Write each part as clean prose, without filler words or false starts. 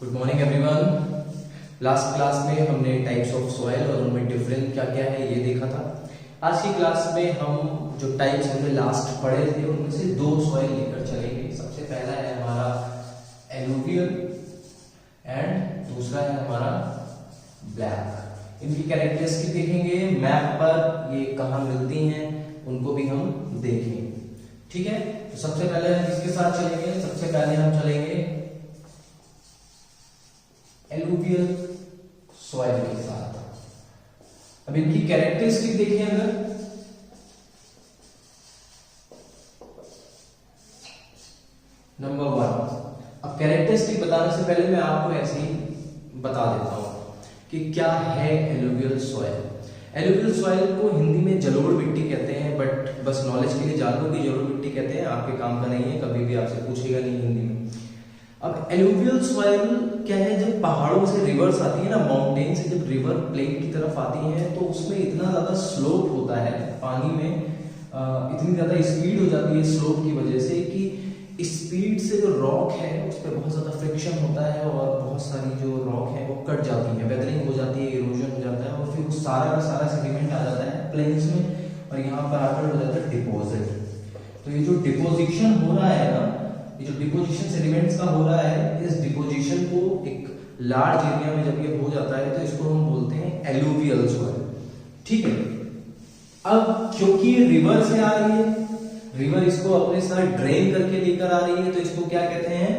Good morning everyone. Last class में हमने types of soil और उनमें डिफरेंस क्या क्या है ये देखा था। आज की क्लास में हम जो टाइप्स हमने लास्ट पढ़े थे उनमें से दो सॉइल लेकर चलेंगे। सबसे पहला है हमारा एलुवियल एंड दूसरा है हमारा ब्लैक। इनकी कैरेक्टरिस्टिक देखेंगे, मैप पर ये कहाँ मिलती हैं उनको भी हम देखेंगे। ठीक है, तो सबसे पहले हम किसके साथ चलेंगे? सबसे पहले हम चलेंगे एलुवियल सॉइल के साथ। अब इनकी कैरेक्टरिस्टिक देखिए, अगर नंबर 1। अब कैरेक्टरिस्टिक बताने से पहले मैं आपको ऐसे ही बता देता हूं कि क्या है एलुवियल सॉइल। एलुवियल सॉइल को हिंदी में जलोढ़ मिट्टी कहते हैं, बट बस नॉलेज के लिए जान लो कि जलोढ़ मिट्टी कहते हैं, आपके काम का नहीं है, कभी भी आपसे पूछेगा नहीं हिंदी में। अब एलुवियल सॉइल क्या है? जब पहाड़ों से रिवर्स आती है ना, माउंटेन से जब रिवर प्लेन की तरफ आती है तो उसमें इतना ज्यादा स्लोप होता है पानी में, इतनी ज्यादा स्पीड हो जाती है स्लोप की वजह से कि स्पीड से जो रॉक है उस पर बहुत ज्यादा फ्रिक्शन होता है और बहुत सारी जो रॉक है वो कट जाती है, वेदरिंग हो जाती है, इरोजन हो जाता है और फिर वो सारा का सारा सेडिमेंट आ जाता है प्लेन्स में और यहाँ पर आकर हो जाता है डिपॉजिट। तो ये जो डिपोजिशन हो रहा है ना, ये जो डिपोजिशन सेडिमेंट्स का हो रहा है, इस डिपोजिशन को एक लार्ज एरिया में जब ये हो जाता है तो इसको हम बोलते हैं एलुवियल सॉइल। ठीक है, अब क्योंकि ये रिवर से आ रही है, रिवर इसको अपने साथ ड्रेन करके लेकर आ रही है, तो इसको क्या कहते हैं?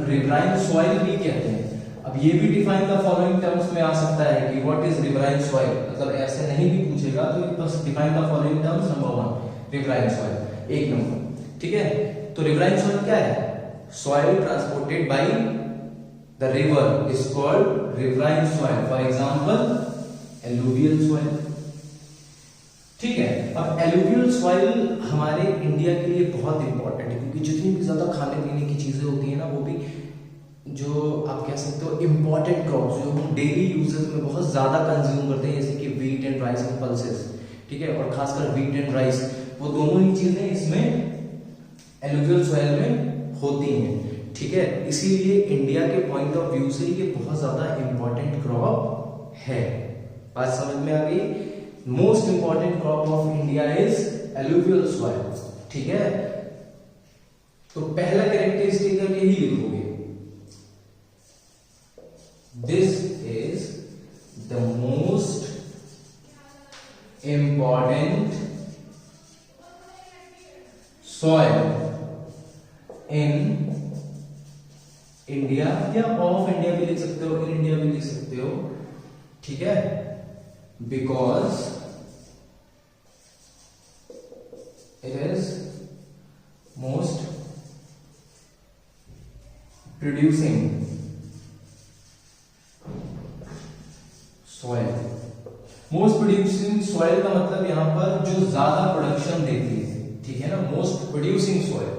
रिवराइन सॉइल भी कहते हैं। अब ये भी डिफाइन द फॉलोइंग टर्म्स में आ सकता है कि व्हाट इज रिवराइन सॉइल, मतलब ऐसे नहीं भी पूछेगा तो बस define the following terms. Number 1 riverine soil, एक नंबर। ठीक है, तो रिवराइन सॉइल क्या है? Soil transported by the river is called riverine soil. For example alluvial soil. ठीक है, अब एलुवियल सॉइल हमारे इंडिया के लिए बहुत इंपॉर्टेंट है क्योंकि जितनी भी ज्यादा खाने पीने की चीजें होती है ना, वो भी जो आप कह सकते हो इंपॉर्टेंट क्रॉप्स जो हम डेली यूजेस में बहुत ज्यादा कंज्यूम करते हैं, जैसे कि wheat and rice and pulses. ठीक है, और खासकर व्हीट एंड राइस, वो दोनों ही चीजें इसमें एलुवियल सॉइल में होती हैं। ठीक है, इसीलिए इंडिया के पॉइंट ऑफ व्यू से ये बहुत ज्यादा इंपॉर्टेंट क्रॉप है। बात समझ में आ गई? Most important crop of India is alluvial soil. ठीक है, तो पहला कैरेक्टरिस्टिक है यही लिखोगे, this is the most important soil in India, या ऑफ इंडिया भी लिख सकते हो, इन इंडिया भी लिख सकते हो। ठीक है, because it is most producing soil. Most producing soil का मतलब यहां पर जो ज्यादा प्रोडक्शन देती है। ठीक है ना, मोस्ट प्रोड्यूसिंग सॉइल।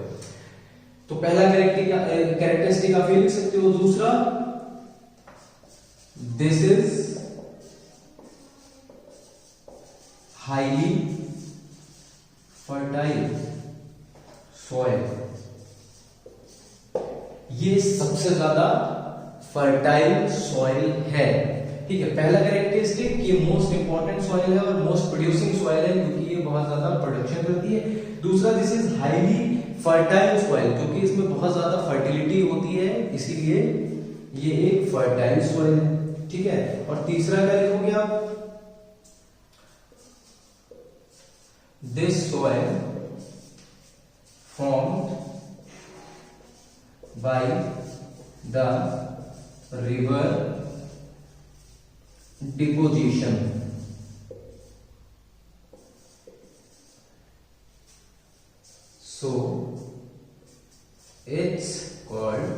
तो पहला कैरेक्टरिस्टिक आप ये लिख सकते हो। दूसरा, this is highly fertile soil. ये सबसे ज्यादा फर्टाइल सॉइल है। ठीक है, पहला कैरेक्टरिस्टिक ये मोस्ट इंपॉर्टेंट सॉइल है और मोस्ट प्रोड्यूसिंग सॉइल है क्योंकि ये बहुत ज्यादा प्रोडक्शन करती है। दूसरा, this is highly fertile soil, क्योंकि इसमें बहुत ज्यादा फर्टिलिटी होती है, इसीलिए ये एक फर्टाइल सॉइल है। ठीक है, और तीसरा क्या लिखोगे आप? This soil formed by the river deposition. So it's called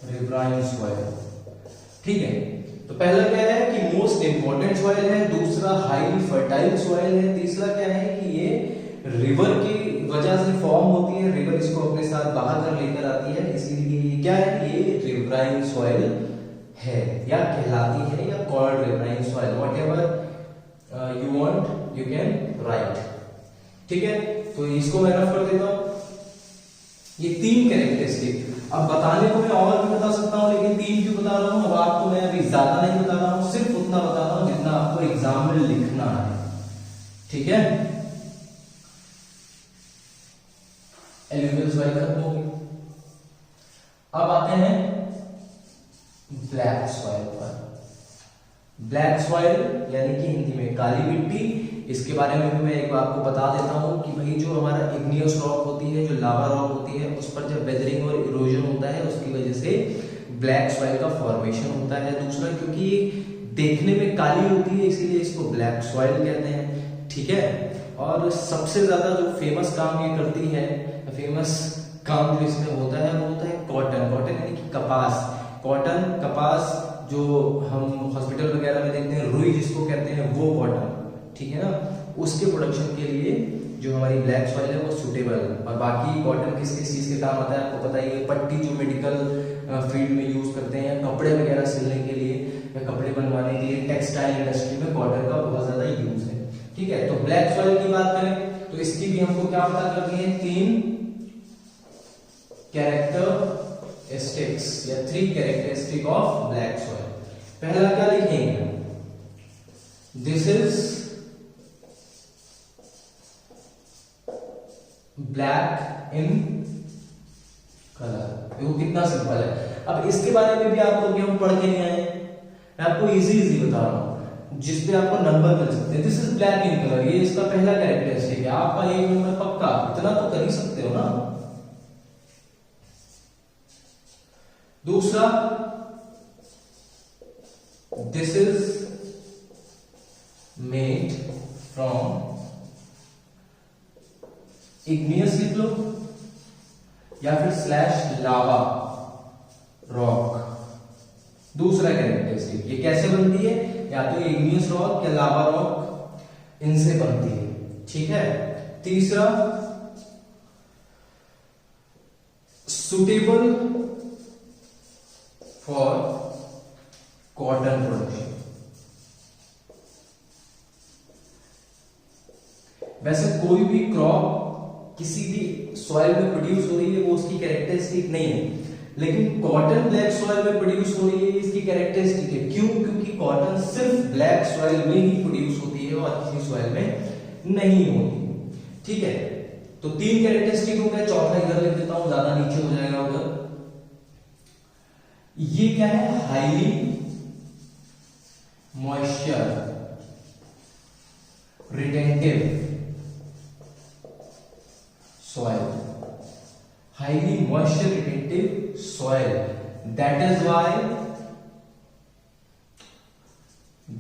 riverine soil। ठीक है, तो पहला क्या है कि मोस्ट इंपॉर्टेंट सॉइल है, दूसरा हाईली फर्टाइल सॉइल है, तीसरा क्या है कि ये रिवर की वजह से फॉर्म होती है, रिवर इसको अपने साथ बहा कर लेकर आती है, इसीलिए ये क्या है? ये रिवराइन सॉइल है या कहलाती है या called riverine soil, whatever you want you can write। ठीक है, तो इसको मैं रफ कर देता हूं। ये 3 कैरेक्टरिस्टिक, अब बताने को मैं और भी बता सकता हूं, लेकिन 3 क्यों बता रहा हूं, अब आपको मैं अभी ज्यादा नहीं बता रहा हूं, सिर्फ उतना बता रहा हूं जितना आपको एग्जाम में लिखना है। ठीक है, एल्यूवियल सॉइल खत्म हो गई। अब आते हैं ब्लैक सॉइल पर। ब्लैक सॉइल यानी कि हिंदी में काली मिट्टी, इसके बारे में भी मैं एक बार आपको बता देता हूं कि भाई जो हमारा इग्नियस रॉक होती है, जो लावा रॉक होती है, उस पर जब वेदरिंग और इरोजन होता है उसकी वजह से ब्लैक सॉइल का फॉर्मेशन होता है। दूसरा, क्योंकि ये देखने में काली होती है इसीलिए इसको ब्लैक सॉइल कहते हैं। ठीक है, और सबसे ज्यादा जो फेमस काम ये करती है, फेमस काम जो इसमें होता है वो होता है कॉटन। कॉटन यानी कि कपास, कॉटन कपास जो हम हॉस्पिटल वगैरह में देखते हैं, रुई जिसको कहते हैं, वो कॉटन। ठीक है ना, उसके प्रोडक्शन के लिए जो हमारी ब्लैक सॉइल है वो सुटेबल है। और बाकी कॉटन किस किस चीज के काम आता है आपको पता ही है, पट्टी जो मेडिकल फील्ड में यूज करते हैं, कपड़े वगैरह सिलने के लिए या कपड़े बनवाने के लिए, टेक्सटाइल इंडस्ट्री में कॉटन का बहुत ज्यादा यूज है। ठीक है, तो ब्लैक सॉइल की बात करें तो इसकी भी हमको क्या पता करनी है, 3 कैरेक्टरिस्टिक्स या 3 कैरेक्टरिस्टिक ऑफ ब्लैक सॉइल। पहला क्या लिखेंगे, this is black in colour. देखो कितना सिंपल है। अब इसके बारे में भी आपको भी हम पढ़ के नहीं आए, मैं आपको इजी बता रहा हूं जिसपे आपको नंबर मिल सकते हैं। This is black in colour, ये इसका पहला कैरेक्टरिस्टिक है। आपका 1 नंबर पक्का, इतना तो कर ही सकते हो ना। दूसरा, this is made from igneous लिख लो या फिर स्लैश लावा रॉक। दूसरा कैरेक्टरिस्टिक, ये कैसे बनती है, या तो इग्नियस रॉक या लावा रॉक, इनसे बनती है। ठीक है, तीसरा, सुटेबल फॉर कॉटन प्रोडक्शन। वैसे कोई भी क्रॉप किसी भी सॉइल में प्रोड्यूस हो रही है वो उसकी कैरेक्टरिस्टिक नहीं है, लेकिन कॉटन ब्लैक सॉइल में प्रोड्यूस हो रही है इसकी कैरेक्टरिस्टिक है। क्यों? क्योंकि कॉटन सिर्फ ब्लैक सॉइल में ही प्रोड्यूस होती है और किसी सॉइल में नहीं होती। ठीक है, तो 3 कैरेक्टरिस्टिक हो गए। चौथा इधर लिख देता हूं, ज्यादा नीचे हो जाएगा उधर। ये क्या है, highly moisture retentive soil, highly moisture retentive soil.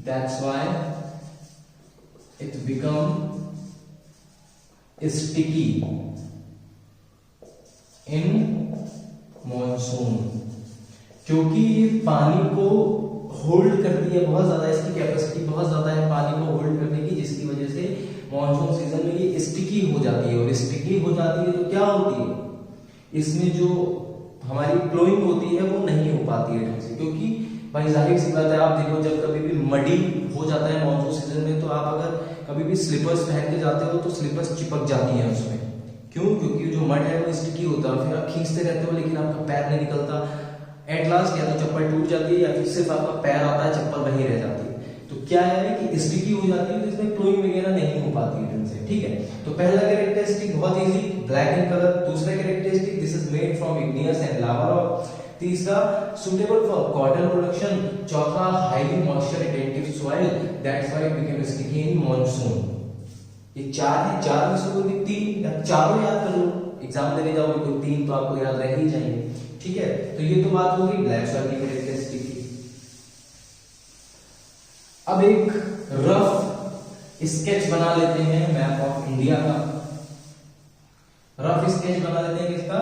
That's why it become sticky in monsoon, क्योंकि ये पानी को होल्ड करती है बहुत ज्यादा, इसकी कैपेसिटी बहुत ज्यादा है पानी को होल्ड करने की, जिसकी वजह से मॉनसून सीजन में ये स्टिकी हो जाती है। और स्टिकी हो जाती है तो क्या होती है, इसमें जो हमारी फ्लोइंग होती है वो नहीं हो पाती है ढंग से। क्योंकि भाई जाहिर सी बात है, आप देखो जब कभी भी मडी हो जाता है मॉनसून सीजन में, तो आप अगर कभी भी स्लीपर्स पहन के जाते हो तो स्लीपर्स चिपक जाती हैं उसमें। क्यों? क्योंकि जो मड है वो स्टिकी होता है, फिर आप खींचते रहते हो लेकिन आपका पैर नहीं निकलता। एट लास्ट या तो चप्पल टूट जाती है या फिर सिर्फ आपका पैर आता है, चप्पल वहीं रह जाती है। तो क्या है कि स्टिकी हो जाती है, तो इसमें फ्लोइंग वगैरह नहीं हो पाती है ढंग से। ठीक है, तो पहला कैरेक्टरिस्टिक बहुत इजी, ब्लैक इन कलर। दूसरा characteristic, this is made from igneous and lava rock. तीसरा, सुटेबल फॉर कॉटन प्रोडक्शन। चौथा, highly moisture retentive soil, that's why it become sticky in monsoon. ये 4 है, 4 में से कोई भी 3 या चारों याद कर लो, एग्जाम देने जाओगे तो 3 तो आपको याद रह ही जाएंगे। ठीक है, तो ये तो बात होगी ब्लैक सॉइल की कैरेक्टरिस्टिक की। अब एक रफ स्केच बना लेते हैं मैप ऑफ इंडिया का। रफ स्केच बना लेते हैं किसका,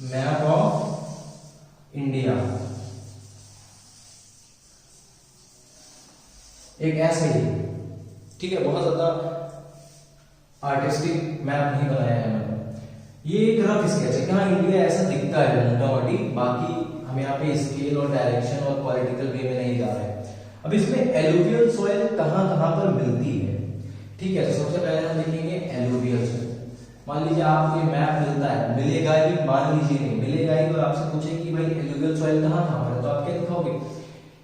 मैप ऑफ इंडिया। एक ऐसे ही, ठीक है, बहुत ज्यादा आर्टिस्टिक मैप नहीं बनाया है मैंने, ये एक रफ स्केच है। कहाँ इंडिया ऐसा दिखता है मोटा मोटी, बाकी हम यहाँ पे स्केल और डायरेक्शन और पॉलिटिकल वे में नहीं जा रहे हैं। अब इसमें एलुवियल सॉइल कहाँ कहाँ पर मिलती है, ठीक है, तो सबसे पहले हम देखेंगे एलुवियल सॉइल। मान लीजिए आपको ये मैप मिलता है, मिलेगा ही, मान लीजिए नहीं मिलेगा ही, और आपसे पूछे कि भाई एलुवियल सॉइल कहाँ कहाँ पर है, तो आप क्या दिखाओगे,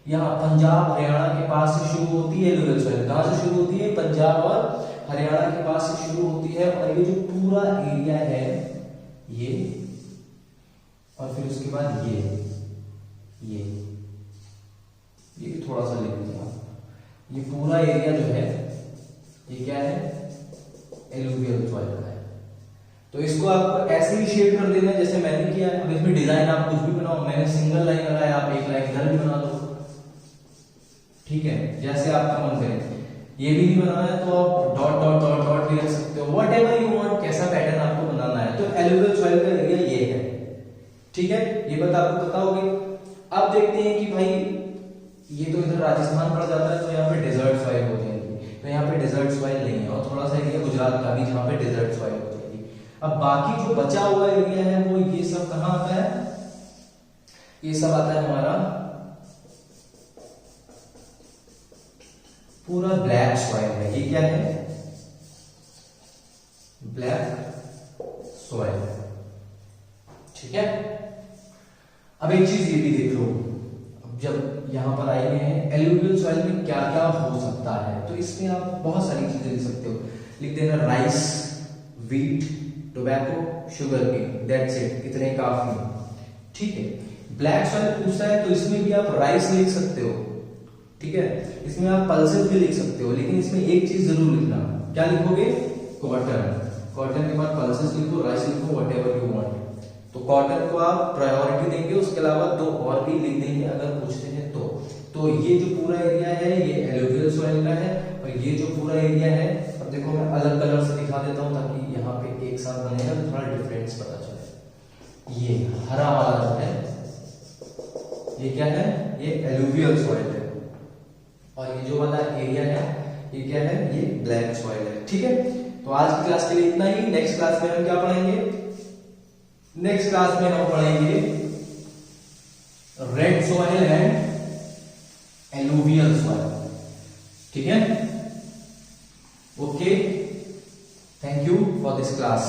यहाँ पंजाब हरियाणा के पास से शुरू होती है एलुवियल सॉइल। कहाँ से शुरू होती है, पंजाब और हरियाणा के पास से शुरू होती है, और ये जो पूरा एरिया है ये, और फिर उसके बाद ये भी थोड़ा सा लिख दीजिए आप, ये पूरा एरिया जो है ये क्या है, एलुवियल सॉइल का है। तो इसको आपको ऐसे ही शेड कर देना है जैसे मैंने किया है। अब इसमें डिजाइन आप कुछ भी बनाओ, मैंने सिंगल लाइन लगाया, आप एक लाइन इधर भी बना दो, ठीक है, जैसे आपका मन करे। ये भी नहीं बनाना है तो आप डॉट डॉट डॉट डॉट भी रख सकते हो, वट एवर यू वांट, कैसा पैटर्न आपको बनाना है। तो एलुवियल सॉइल का एरिया ये है, ठीक है, ये बात आपको पता होगी। अब देखते हैं कि भाई ये तो इधर राजस्थान पड़ जाता है, तो यहाँ पे डेजर्ट सॉइल हो जाएगी, तो यहाँ पे डेजर्ट सॉइल नहीं है, और थोड़ा सा एरिया गुजरात का भी जहाँ पे डेजर्ट सॉइल हो जाएगी। अब बाकी जो बचा हुआ एरिया है वो ये सब कहाँ आता है, ये सब आता है हमारा पूरा ब्लैक सॉइल है। ये क्या है, ब्लैक सॉइल, ठीक है। अब एक चीज ये भी देख लो, अब जब यहां पर आए हुए हैं एलुवियल सॉइल में क्या क्या हो सकता है, तो इसमें आप बहुत सारी चीजें लिख सकते हो। लिख देना rice, wheat, tobacco, sugar cane, that's it, इतने काफी, ठीक है। ब्लैक सॉइल पूछता है तो इसमें भी आप राइस लिख सकते हो, ठीक है, इसमें आप पल्सेस भी लिख सकते हो, लेकिन इसमें एक चीज जरूर लिखना, क्या लिखोगे, कॉटन। कॉटन के बाद पल्सेस लिखो, राइस लिखो, व्हाटएवर यू वांट। तो कॉटन को आप प्रायोरिटी देंगे, उसके अलावा दो और भी लिख देंगे अगर पूछते हैं तो ये जो पूरा एरिया है ये एलुवियल सॉइल का है, और ये जो पूरा एरिया है, अब देखो मैं अलग कलर से दिखा देता हूं ताकि यहाँ पे एक साथ बनेगा तो थोड़ा डिफरेंस पता चले। ये हरा वाला जो है ये क्या है, ये एलुवियल सॉइल है, और ये जो वाला एरिया है ये क्या है, ये ब्लैक सॉइल है, ठीक है। तो आज की क्लास के लिए इतना ही। नेक्स्ट क्लास में हम क्या पढ़ेंगे, नेक्स्ट क्लास में हम पढ़ेंगे red soil and alluvial soil, ठीक है। Okay, thank you for this class.